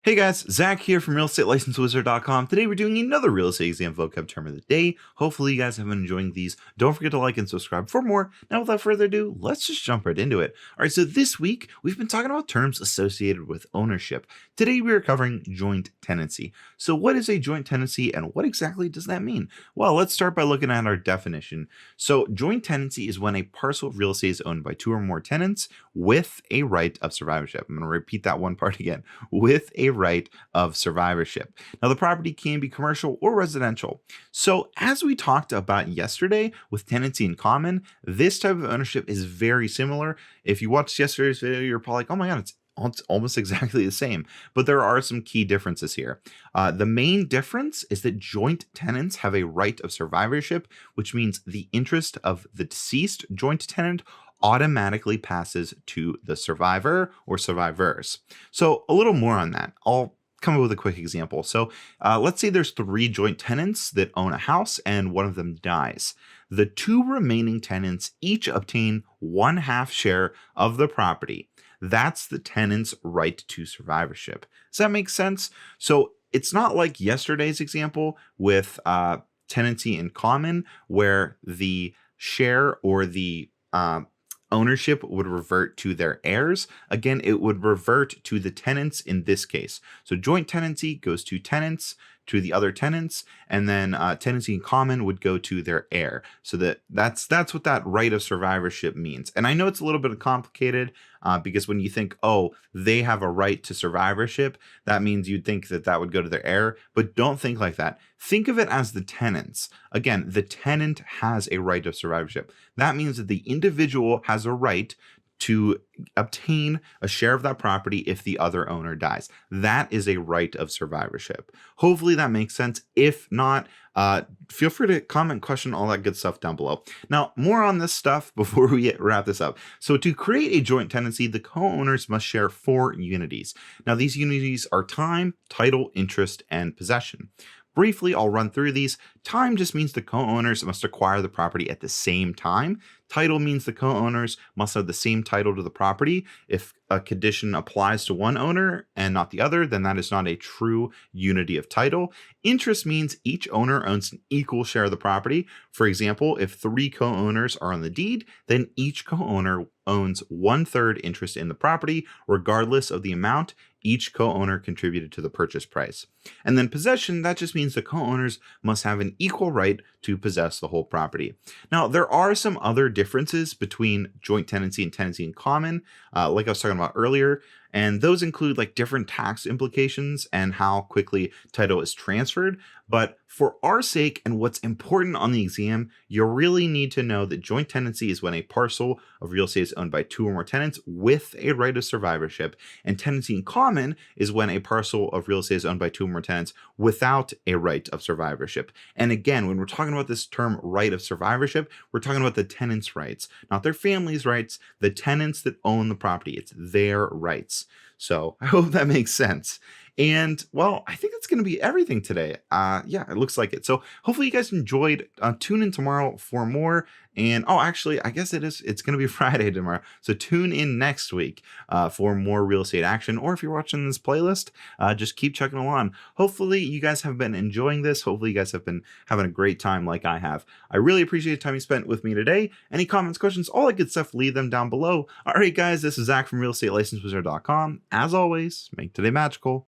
Hey guys, Zach here from realestatelicensewizard.com. Today we're doing another real estate exam vocab term of the day. Hopefully you guys have been enjoying these. Don't forget to like and subscribe for more. Now without further ado, let's just jump right into it. All right, so this week we've been talking about terms associated with ownership. Today we are covering joint tenancy. So what is a joint tenancy and what exactly does that mean? Well, let's start by looking at our definition. So joint tenancy is when a parcel of real estate is owned by two or more tenants with a right of survivorship. I'm going to repeat that one part again. With a right of survivorship. Now, the property can be commercial or residential. So, as we talked about yesterday with tenancy in common, this type of ownership is very similar. If you watched yesterday's video, you're probably like, oh my God, it's almost exactly the same, but there are some key differences here. The main difference is that joint tenants have a right of survivorship, which means the interest of the deceased joint tenant automatically passes to the survivor or survivors. So a little more on that. I'll come up with a quick example. So let's say there's three joint tenants that own a house and one of them dies. The two remaining tenants each obtain 1/2 share of the property. That's the tenant's right to survivorship. Does that make sense? So it's not like yesterday's example with tenancy in common, where the share or the ownership would revert to their heirs. Again, it would revert to the tenants in this case. So joint tenancy goes to tenants, to the other tenants, and then tenancy in common would go to their heir. So that's what that right of survivorship means. And I know it's a little bit complicated because when you think, oh, they have a right to survivorship, that means you'd think that that would go to their heir, but don't think like that. Think of it as the tenants. Again, the tenant has a right of survivorship. That means that the individual has a right to obtain a share of that property if the other owner dies. That is a right of survivorship. Hopefully that makes sense. If not, feel free to comment, question, all that good stuff down below. Now, more on this stuff before we wrap this up. So to create a joint tenancy, the co-owners must share 4 unities. Now, these unities are time, title, interest, and possession. Briefly, I'll run through these. Time just means the co-owners must acquire the property at the same time. Title means the co-owners must have the same title to the property. If a condition applies to one owner and not the other, then that is not a true unity of title. Interest means each owner owns an equal share of the property. For example, if 3 co-owners are on the deed, then each co-owner owns 1/3 interest in the property, regardless of the amount each co-owner contributed to the purchase price. And then possession, that just means the co-owners must have an equal right to possess the whole property. Now, there are some other differences between joint tenancy and tenancy in common, like I was talking about earlier, and those include like different tax implications and how quickly title is transferred. But for our sake and what's important on the exam, you really need to know that joint tenancy is when a parcel of real estate is owned by 2 or more tenants with a right of survivorship, and tenancy in common is when a parcel of real estate is owned by 2 or more tenants without a right of survivorship. And again, when we're talking about this term right of survivorship, we're talking about the tenants' rights, not their family's rights, the tenants that own the property. It's their rights. So I hope that makes sense. And well, I think that's going to be everything today. Yeah, it looks like it. So hopefully you guys enjoyed. Tune in tomorrow for more. And oh, actually, I guess it's going to be Friday tomorrow. So tune in next week for more real estate action. Or if you're watching this playlist, just keep checking along. Hopefully you guys have been enjoying this. Hopefully you guys have been having a great time like I have. I really appreciate the time you spent with me today. Any comments, questions, all that good stuff, leave them down below. All right, guys, this is Zach from realestatelicensewizard.com. As always, make today magical.